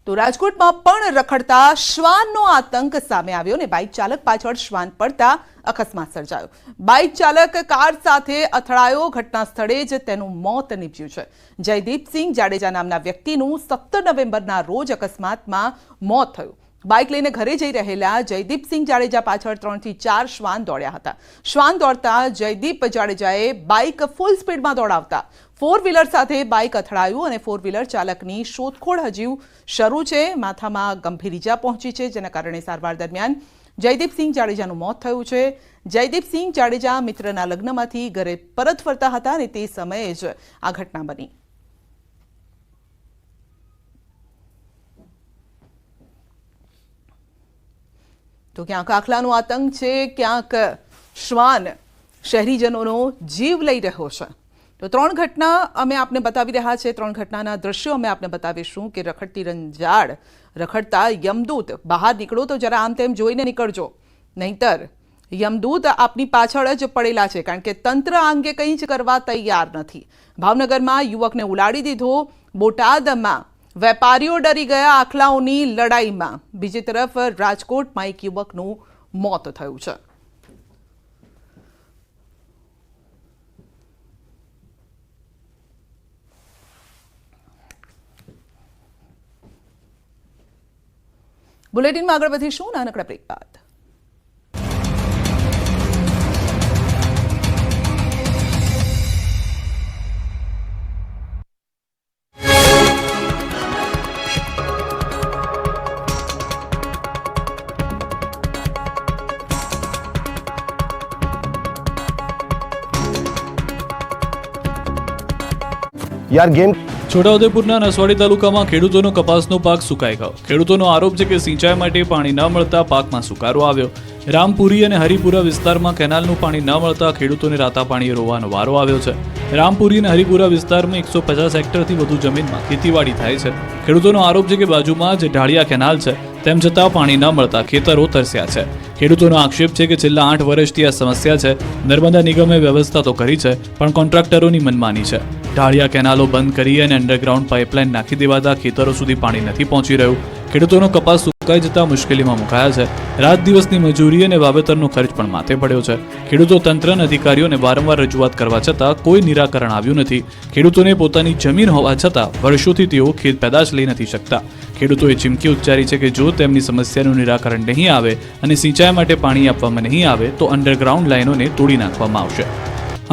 તો રાજકોટમાં પણ રખડતા શ્વાનનો આતંક સામે આવ્યો અને બાઇક ચાલક પાછળ શ્વાન પડતા અકસ્માત સર્જાયો। બાઇક ચાલક કાર સાથે અથડાયો। ઘટના સ્થળે જ તેનું મોત નીપજ્યું છે। જયદીપસિંહ જાડેજા નામના વ્યક્તિનું 17 નવેમ્બરના રોજ અકસ્માતમાં મોત થયું। બાઇક લઈને ઘરે જઈ રહેલા જયદીપસિંહ જાડેજા પાછળ 3 થી 4 શ્વાન દોડ્યા હતા। શ્વાન દોડતા જયદીપ જાડેજાએ બાઇક ફૂલ સ્પીડમાં દોડાવતા 4 વ્હીલર સાથે બાઇક અથડાયું અને 4 વ્હીલર ચાલકની શોધખોળ હજુ શરૂ છે। માથામાં ગંભીર ઈજા પહોંચી છે, જેના કારણે સારવાર દરમિયાન જયદીપસિંહ જાડેજાનું મોત થયું છે। જયદીપસિંહ જાડેજા મિત્રના લગ્નમાંથી ઘરે પરત ફરતા હતા અને તે સમયે જ આ ઘટના બની। તો ક્યાંક આખલાનો આતંક છે, ક્યાંક શ્વાન શહેરીજનોનો જીવ લઈ રહ્યો છે। તો 3 ઘટના અમે આપને બતાવી રહ્યા છે। 3 ઘટનાના દ્રશ્યો અમે આપને બતાવીશું કે રખડતી રંજાડ રખડતા યમદૂત બહાર નીકળો તો જરા આમ તેમ જોઈને નીકળજો, નહીંતર યમદૂત આપની પાછળ જ પડેલા છે, કારણ કે તંત્ર આ અંગે કંઈ જ કરવા તૈયાર નથી। ભાવનગરમાં યુવકને ઉલાડી દીધો। બોટાદમાં વેપારીઓ ડરી ગયા આખલાઓની લડાઈમાં। બીજી તરફ રાજકોટમાં એક યુવકનું મોત થયું છે। બુલેટિનમાં આગળ વધીશું નાનકડા બ્રેક બાદ। यार गेम છોટાઉદેપુરના નસવાડી તાલુકામાં ખેડૂતોનો કપાસનો પાક સુકાઈ ગયો। ખેડૂતોનો આરોપ છે કે સિંચાઈ માટે પાણી ન મળતા પાકમાં સુકારો આવ્યો। રામપુરી અને હરિપુરા વિસ્તારમાં કેનાલનું પાણી ન મળતા ખેડૂતોને રાતા પાણીએ રોવાનો વારો આવ્યો છે। રામપુરી અને હરિપુરા વિસ્તારમાં 150 હેક્ટરથી વધુ જમીનમાં ખેતીવાડી થાય છે। ખેડૂતોનો આરોપ છે કે બાજુમાં જે ઢાળિયા કેનાલ છે તેમ છતાં પાણી ન મળતા ખેતરો તરસ્યા છે। ખેડૂતોનો આક્ષેપ છે કે છેલ્લા 8 વર્ષથી આ સમસ્યા છે। નર્મદા નિગમે વ્યવસ્થા તો કરી છે, પણ કોન્ટ્રાક્ટરોની મનમાની છે। ઢાળિયા કેનાલો બંધ કરી અને અંડરગ્રાઉન્ડ પાઇપલાઇન નાખી દેવાતા ખેતરો સુધી પાણી નથી પહોંચી રહ્યું। ખેડૂતોનો કપાસ સુકાઈ જતા મુશ્કેલીમાં મુકાયા છે। રાત દિવસની મજૂરી અને વાવેતરનો ખર્ચ પણ માથે પડ્યો છે। ખેડૂતો તંત્ર અને અધિકારીઓને વારંવાર રજૂઆત કરવા છતાં કોઈ નિરાકરણ આવ્યું નથી। ખેડૂતોને પોતાની જમીન હોવા છતાં વર્ષોથી તેઓ ખેત પેદાશ લઈ નથી શકતા। ખેડૂતોએ ચીમકી ઉચ્ચારી છે કે જો તેમની સમસ્યાનું નિરાકરણ નહીં આવે અને સિંચાઈ માટે પાણી આપવામાં નહીં આવે તો અંડરગ્રાઉન્ડ લાઇનોને તોડી નાખવામાં આવશે।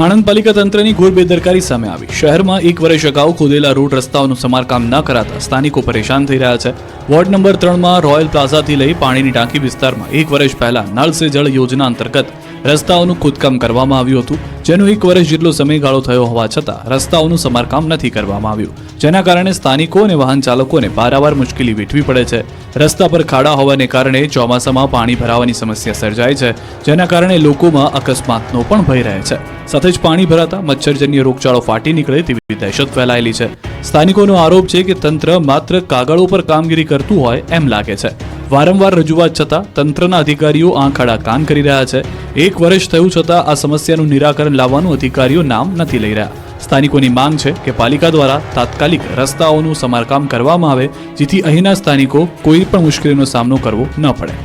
આણંદ પાલિકા તંત્રની ઘોર બેદરકારી સામે આવી। શહેરમાં 1 વર્ષ અગાઉ ખોદેલા રોડ રસ્તાઓનું સમારકામ ન કરાતા સ્થાનિકો પરેશાન થઈ રહ્યા છે। વોર્ડ નંબર 3માં રોયલ પ્લાઝાથી લઈ પાણીની ટાંકી વિસ્તારમાં 1 વર્ષ પહેલા નળ સે જળ યોજના અંતર્ગત રસ્તાઓનું ખોદકામ કરવામાં આવ્યું હતું, જેનો 1 વર્ષ જેટલો સમયગાળો થયો હોવા છતાં રસ્તાઓનું સમારકામ નથી કરવામાં આવ્યું, જેના કારણે સ્થાનિકો અને વાહન ચાલકોને પારાવાર મુશ્કેલી વેઠવી પડે છે। રસ્તા પર ખાડા હોવાને કારણે ચોમાસામાં પાણી ભરાવાની સમસ્યા સર્જાય છે, જેના કારણે લોકોમાં અકસ્માતનો પણ ભય રહે છે। સાથે જ પાણી ભરાતા મચ્છરજન્ય રોગચાળો ફાટી નીકળે તેવી દહેશત ફેલાયેલી છે। સ્થાનિકોનો આરોપ છે કે તંત્ર માત્ર કાગળો પર કામગીરી કરતું હોય એમ લાગે છે। વારંવાર રજૂઆત છતાં તંત્રના અધિકારીઓ આંખ આડા કાન કરી રહ્યા છે। 1 વર્ષ થયું છતાં આ સમસ્યાનું નિરાકરણ લાવવાનું અધિકારીઓ નામ નથી લઈ રહ્યા। સ્થાનિકોની માંગ છે કે પાલિકા દ્વારા તાત્કાલિક રસ્તાઓનું સમારકામ કરવામાં આવે, જેથી અહીંના સ્થાનિકો કોઈ પણ મુશ્કેલીનો સામનો કરવો ન પડે।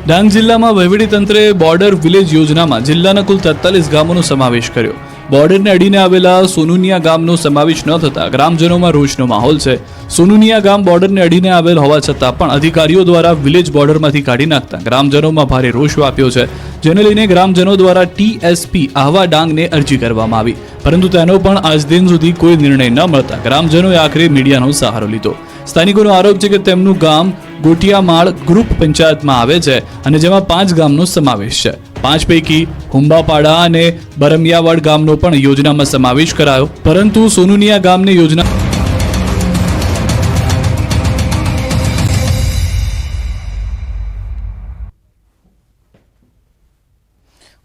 ડાંગ જિલ્લામાં વહીવટીતંત્રે બોર્ડર વિલેજ યોજનામાં જિલ્લાના કુલ 43 ગામોનો સમાવેશ કર્યો। બોર્ડરને અડીને આવેલા સોનુનિયા ગામનો સમાવેશ ન થતા ગ્રામજનોમાં રોષનો માહોલ છે। સોનુનિયા ગામ બોર્ડરને અડીને આવેલ હોવા છતાં પણ અધિકારીઓ દ્વારા વિલેજ બોર્ડરમાંથી કાઢી નાખતા ગ્રામજનોમાં ભારે રોષ વ્યાપ્યો છે, જેને લઈને ગ્રામજનો દ્વારા ટીએસપી આહવા ડાંગને અરજી કરવામાં આવી, પરંતુ તેનો પણ આજ દિન સુધી કોઈ નિર્ણય ન મળતા ગ્રામજનોએ આખરે મીડિયાનો સહારો લીધો। સ્થાનિકોનો આરોપ છે કે તેમનું ગામ ગોટિયામાળ ગ્રુપ પંચાયતમાં આવે છે અને જેમાં 5 ગામનો સમાવેશ છે। 5 પૈકી હુંબાપાડા અને બરમિયાવાડ ગામનો પણ યોજનામાં સમાવેશ કરાયો, પરંતુ સોનુનિયા ગામને યોજના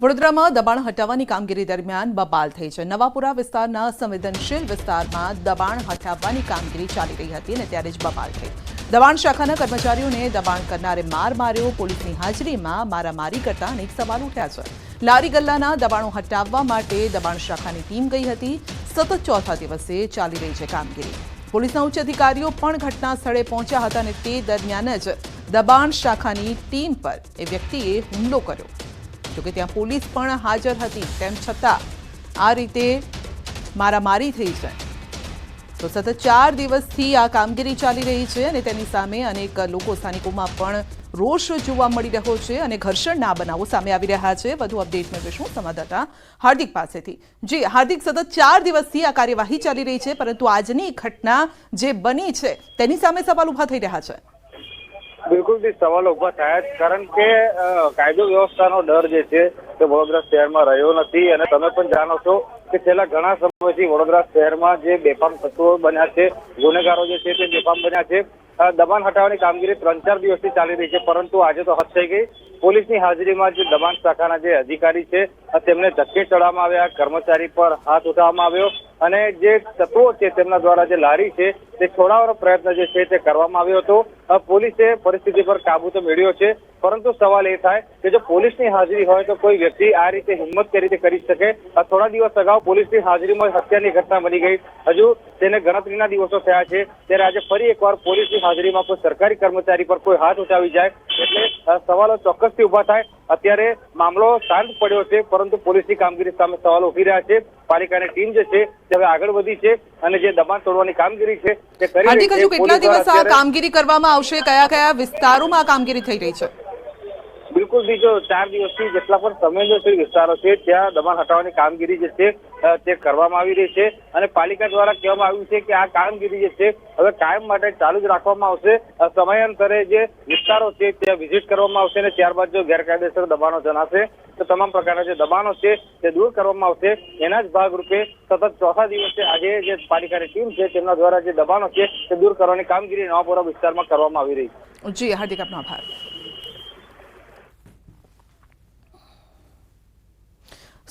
વડોદરામાં દબાણ હટાવવાની કામગીરી દરમિયાન બબાલ થઈ છે। નવાપુરા વિસ્તારના સંવેદનશીલ વિસ્તારમાં દબાણ હટાવવાની કામગીરી ચાલી રહી હતી અને ત્યારે જ બબાલ થઈ। દબાણ શાખાના કર્મચારીઓને દબાણ કરનારે માર માર્યો। પોલીસની હાજરીમાં મારામારી કરતા અનેક સવાલ ઉઠ્યા છે। લારી ગલ્લાના દબાણો હટાવવા માટે દબાણ શાખાની ટીમ ગઈ હતી। સતત ચોથા દિવસે ચાલી રહી છે કામગીરી। પોલીસના ઉચ્ચ અધિકારીઓ પણ ઘટના સ્થળે પહોંચ્યા હતા અને તે દરમિયાન જ દબાણ શાખાની ટીમ પર એ વ્યક્તિએ હુમલો કર્યો. જોકે ત્યાં પોલીસ પણ હાજર હતી, તેમ છતાં આ રીતે મારામારી થઈ છે. તો સતત 4 દિવસથી આ કામગીરી ચાલી રહી છે અને તેની સામે અનેક લોકો સ્થાનિકોમાં પણ રોષ જોવા મળી રહ્યો છે અને ઘર્ષણના બનાવો સામે આવી રહ્યા છે. વધુ અપડેટ મેળવીશું સંવાદદાતા હાર્દિક પાસેથી. જી હાર્દિક, સતત 4 દિવસથી આ કાર્યવાહી ચાલી રહી છે, પરંતુ આજની ઘટના જે બની છે તેની સામે સવાલ ઉભા થઈ રહ્યા છે. બિલકુલથી સવાલો ઉભા થયા જ, કારણ કે કાયદો વ્યવસ્થાનો ડર જે છે તે વડોદરા શહેરમાં રહ્યો નથી. અને તમે પણ જાણો છો કે છેલ્લા ઘણા સમયથી વડોદરા શહેરમાં જે બેફામ તત્વો બન્યા છે, ગુનેગારો જે છે તે બેફામ બન્યા છે. દબાણ હટાવવાની કામગીરી 3-4 દિવસથી ચાલી રહી છે, પરંતુ આજે તો હદ થઈ ગઈ. પોલીસની હાજરીમાં જે દબાણ શાખાના જે અધિકારી છે તેમને ધક્કે ચડવામાં આવ્યા, કર્મચારી પર હાથ ઉઠાવવામાં આવ્યો અને જે તત્વો છે તેમના દ્વારા જે લારી છે તે છોડાવવાનો પ્રયત્ન જે છે તે કરવામાં આવ્યો હતો. પોલીસે પરિસ્થિતિ પર કાબુ તો મેળવ્યો છે, પરંતુ સવાલ એ થાય કે જો પોલીસની હાજરી હોય તો કોઈ વ્યક્તિ આ રીતે હિંમત કઈ રીતે કરી શકે. થોડા દિવસ અગાઉ પોલીસની હાજરીમાં હત્યાની ઘટના બની ગઈ. હજુ તેને ગણતરીના દિવસો થયા છે, ત્યારે આજે ફરી એકવાર પોલીસની હાજરીમાં કોઈ સરકારી કર્મચારી પર કોઈ હાથ ઉઠાવી જાય એટલે સવાલો ચોક્કસથી ઉભા થાય. અત્યારે મામલો શાંત પડ્યો છે, પરંતુ પોલીસની કામગીરી સામે સવાલો ઉઠી રહ્યા છે. પાલિકાની ટીમ જે છે તે હવે આગળ વધી છે અને જે દબાણ તોડવાની કામગીરી છે તે કરી રહી છે. કેટલા દિવસ આ કામગીરી કરવામાં આવશે? કયા કયા વિસ્તારોમાં આ કામગીરી થઈ રહી છે? બિલકુલ બીજો 4 દિવસથી જેટલા પણ સંવેદનશીલ વિસ્તારો છે ત્યાં દબાણ હટાવવાની કામગીરી જે છે તે કરવામાં આવી રહી છે અને પાલિકા દ્વારા કહેવામાં આવ્યું છે કે આ કામગીરી જે છે હવે કાયમ માટે ચાલુ જ રાખવામાં આવશે. સમયાંતરે જે વિસ્તારો છે ત્યાં વિઝિટ કરવામાં આવશે અને ત્યારબાદ જો ગેરકાયદેસર દબાણો જણાશે તો તમામ પ્રકારના જે દબાણો છે તે દૂર કરવામાં આવશે. એના જ ભાગરૂપે સતત 4થા દિવસે આજે જે પાલિકાની ટીમ છે તેમના દ્વારા જે દબાણો છે તે દૂર કરવાની કામગીરી નવાપુરા વિસ્તારમાં કરવામાં આવી રહી છે. જી હાર્દિક, આપનો આભાર.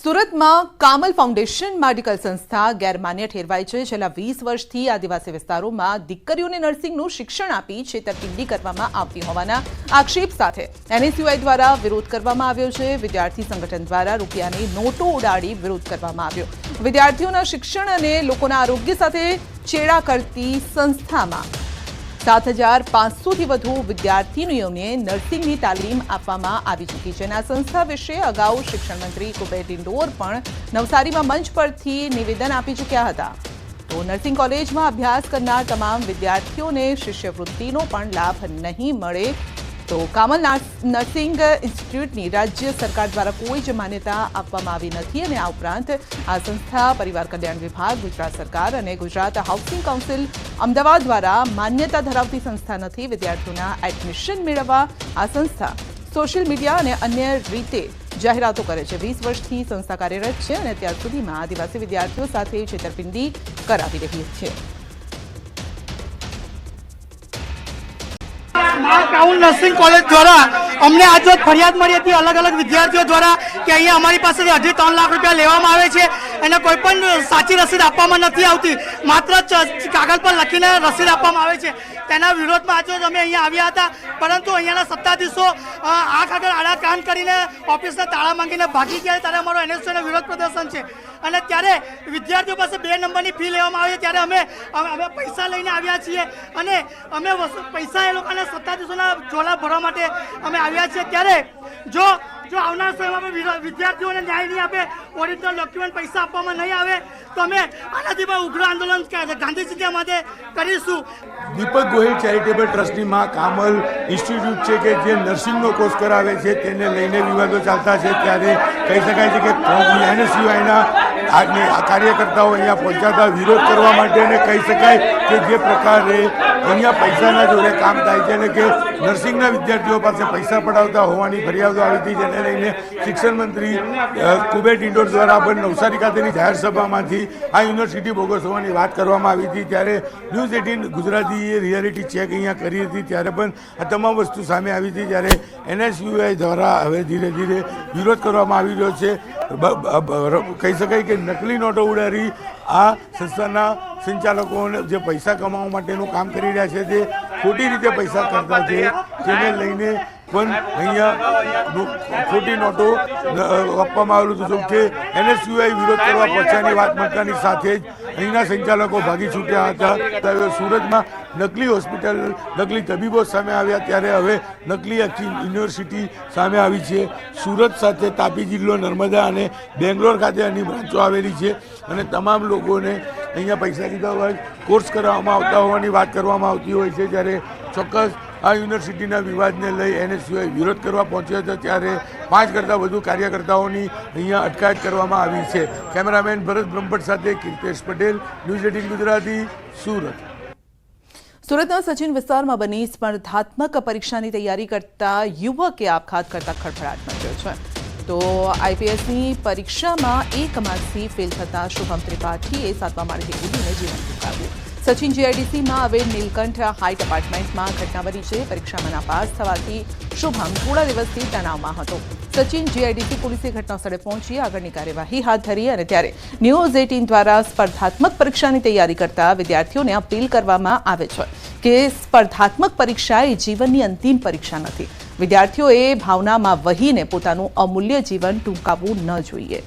સુરતમાં કામલ ફાઉન્ડેશન મેડિકલ સંસ્થા ગેરમાન્ય ઠેરવાઈ છે. છેલ્લા 20 વર્ષથી આદિવાસી વિસ્તારોમાં દીકરીઓને નર્સિંગનું શિક્ષણ આપી છેતરપિંડી કરવામાં આવતી હોવાના આક્ષેપ સાથે NSUI દ્વારા વિરોધ કરવામાં આવ્યો છે. વિદ્યાર્થી સંગઠન દ્વારા રૂપિયાની નોટો ઉડાડી વિરોધ કરવામાં આવ્યો. વિદ્યાર્થીઓના શિક્ષણ અને લોકોના આરોગ્ય સાથે ચેડા કરતી સંસ્થામાં 7,500થી વધુ વિદ્યાર્થીનીઓને નર્સિંગની તાલીમ આપવામાં આવી ચૂકી છે. આ સંસ્થા વિશે અગાઉ શિક્ષણ મંત્રી કુબેર ડિંડોર પણ નવસારીમાં મંચ પરથી નિવેદન આપી ચૂક્યા હતા. તો નર્સિંગ કોલેજમાં અભ્યાસ કરનાર તમામ વિદ્યાર્થીઓને શિષ્યવૃત્તિનો પણ લાભ નહીં મળે. તો કામલ નર્સિંગ ઇન્સ્ટિટ્યૂટની રાજ્ય સરકાર દ્વારા કોઈ જ માન્યતા આપવામાં આવી નથી અને આ ઉપરાંત આ સંસ્થા પરિવાર કલ્યાણ વિભાગ, ગુજરાત સરકાર અને ગુજરાત હાઉસિંગ કાઉન્સિલ અમદાવાદ દ્વારા માન્યતા ધરાવતી સંસ્થા નથી. વિદ્યાર્થીઓના એડમિશન મેળવવા આ સંસ્થા સોશિયલ મીડિયા અને અન્ય રીતે જાહેરાતો કરે છે. 20 વર્ષથી સંસ્થા કાર્યરત છે અને અત્યાર સુધીમાં આદિવાસી વિદ્યાર્થીઓ સાથે છેતરપિંડી કરાવી રહી છે. કાઉલ નર્સિંગ કોલેજ દ્વારા અમને આજ રોજ ફરિયાદ મળી હતી અલગ અલગ વિદ્યાર્થીઓ દ્વારા કે અહીંયા અમારી પાસેથી 2.5-3 લાખ રૂપિયા લેવામાં આવે છે અને કોઈ પણ સાચી રસીદ આપવામાં નથી આવતી. માત્ર કાગળ પર લખીને રસીદ આપવામાં આવે છે. તેના વિરોધમાં આજે અમે અહીંયા આવ્યા હતા, પરંતુ અહીંયાના સત્તાધીશો આંખ આગળ આડા કાન કરીને ઓફિસના તાળા માંગીને ભાગી ગયા. ત્યારે અમારો NSUI વિરોધ પ્રદર્શન છે અને ત્યારે વિદ્યાર્થીઓ પાસે 2 નંબરની ફી લેવામાં આવે છે. ત્યારે અમે પૈસા લઈને આવ્યા છીએ અને અમે પૈસા એ લોકોને સત્તાધીશોના ઝોલા ભરવા માટે અમે આવ્યા છીએ. ત્યારે જો આવનાર સમયમાં વિદ્યાર્થીઓને ન્યાય નહીં આપે, ઓરિજિનલ ડોક્યુમેન્ટ પૈસા આપવામાં નહીં આવે તો અમે આનાથી પણ ઉગ્ર આંદોલન ગાંધી ચિંધ્યા માટે કરીશું. દીપક ગોહિલ ચેરિટેબલ ટ્રસ્ટની માં કામલ ઇન્સ્ટિટ્યૂટ છે કે જે નર્સિંગનો કોર્સ કરાવે છે તેને લઈને વિવાદો ચાલતા છે. ત્યારે કહી શકાય છે કે NSUIના કાર્યકર્તાઓ અહીંયા પહોંચાતા વિરોધ કરવા માટે અને કહી શકાય કે જે પ્રકારે અહીંયા પૈસાના જોડે કામ થાય છે અને કે નર્સિંગના વિદ્યાર્થીઓ પાસે પૈસા પડાવતા હોવાની ફરિયાદો આવી હતી, જેને લઈને શિક્ષણ મંત્રી કુબેર ડિંડોર દ્વારા પણ નવસારી ખાતેની જાહેર સભામાંથી આ યુનિવર્સિટી બોગસ હોવાની વાત કરવામાં આવી હતી. ત્યારે ન્યૂઝ 18 ગુજરાતીએ રિયાલિટી ચેક અહીંયા કરી હતી, ત્યારે પણ આ તમામ વસ્તુ સામે આવી હતી. ત્યારે NSUI દ્વારા હવે ધીરે ધીરે વિરોધ કરવામાં આવી રહ્યો છે. કહી શકાય કે નકલી નોટો ઉડાડી આ સંસ્થાના સંચાલકોને જે પૈસા કમાવા માટેનું કામ કરી રહ્યા છે તે ખોટી રીતે પૈસા કરતા છે, જેને લઈને પણ અહીંયા ખોટી નોટો આપવામાં આવેલું હતું કે NSUI વિરોધ કરવા પહોંચ્યાની વાત મળતાની સાથે જ અહીંના સંચાલકો ભાગી છૂટ્યા હતા. સુરતમાં નકલી હોસ્પિટલ, નકલી તબીબો સામે આવ્યા, ત્યારે હવે નકલી આખી યુનિવર્સિટી સામે આવી છે. સુરત સાથે તાપી જિલ્લો, નર્મદા અને બેંગ્લોર ખાતે આની બ્રાન્ચો આવેલી છે અને તમામ લોકોને અહીંયા પૈસા લીધા હોય કોર્સ કરાવવામાં આવતા હોવાની વાત કરવામાં આવતી હોય છે. જ્યારે ચોક્કસ આ યુનિવર્સિટીના વિવાદને લઈ NSUI વિરોધ કરવા પહોંચ્યો હતો, ત્યારે 5 કરતાં વધુ કાર્યકર્તાઓની અહીંયા અટકાયત કરવામાં આવી છે. કેમેરામેન ભરત બ્રહ્મભટ્ટ સાથે કીર્તેશ પટેલ, ન્યૂઝ 18 ગુજરાતી, સુરત. સુરતના સચિન વિસ્તારમાં બની સ્પર્ધાત્મક પરીક્ષાની તૈયારી કરતા યુવકે આપઘાત કરતા ખળભળાટ મચ્યો છે. તો IPSની પરીક્ષામાં 1 માર્ક્સથી ફેલ થતા શુભમ ત્રિપાઠીએ 7મા માળેથી કૂદીને જીવન ટૂંકાવ્યું. સચિન GIDCમાં આવેલ નીલકંઠ હાઇટ એપાર્ટમેન્ટમાં ઘટના બની છે. પરીક્ષામાં નાપાસ થવાથી શુભમ થોડા દિવસથી તણાવમાં હતો. સચિન GIDC પોલીસે ઘટના સ્થળે પહોંચી આગળની કાર્યવાહી હાથ ધરી અને ત્યારે ન્યૂઝ 18 દ્વારા સ્પર્ધાત્મક પરીક્ષાની તૈયારી કરતા વિદ્યાર્થીઓને અપીલ કરવામાં આવે છે કે સ્પર્ધાત્મક પરીક્ષા એ જીવનની અંતિમ પરીક્ષા નથી. વિદ્યાર્થીઓએ ભાવનામાં વહીને પોતાનું અમૂલ્ય જીવન ટૂંકાવવું ન જોઈએ.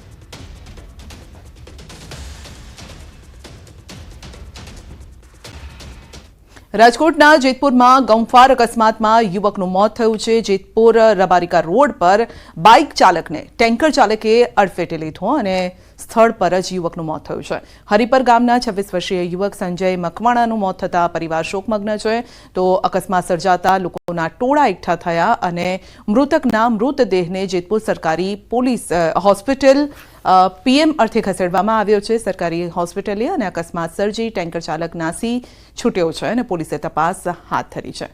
રાજકોટના જેતપુરમાં ગમફાર અકસ્માતમાં યુવકનું મોત થયું છે. જેતપુર રબારિકા રોડ પર બાઇક ચાલકને ટેન્કર ચાલકે અડફેટે લીધો અને સ્થળ પર જ યુવકનું મોત થયું છે. હરિપર ગામના 26 વર્ષીય યુવક સંજય મકવાણાનું મોત થતાં પરિવાર શોકમગ્ન છે. તો અકસ્માત સર્જાતા લોકોના ટોળા એકઠા થયા અને મૃતકના મૃતદેહને જેતપુર સરકારી પોલીસ હોસ્પિટલ PM અર્થે ખસેડવામાં આવ્યો છે. સરકારી હોસ્પિટલે અને અકસ્માત સર્જી ટેન્કર ચાલક નાસી છૂટ્યો છે અને પોલીસે તપાસ હાથ ધરી છે.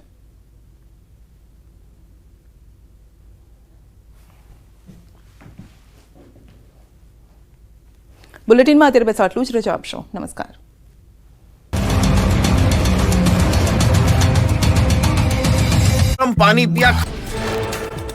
બુલેટિનમાં અત્યારે બસ આટલું જ. રજા આપશો. નમસ્કાર. पानी पिया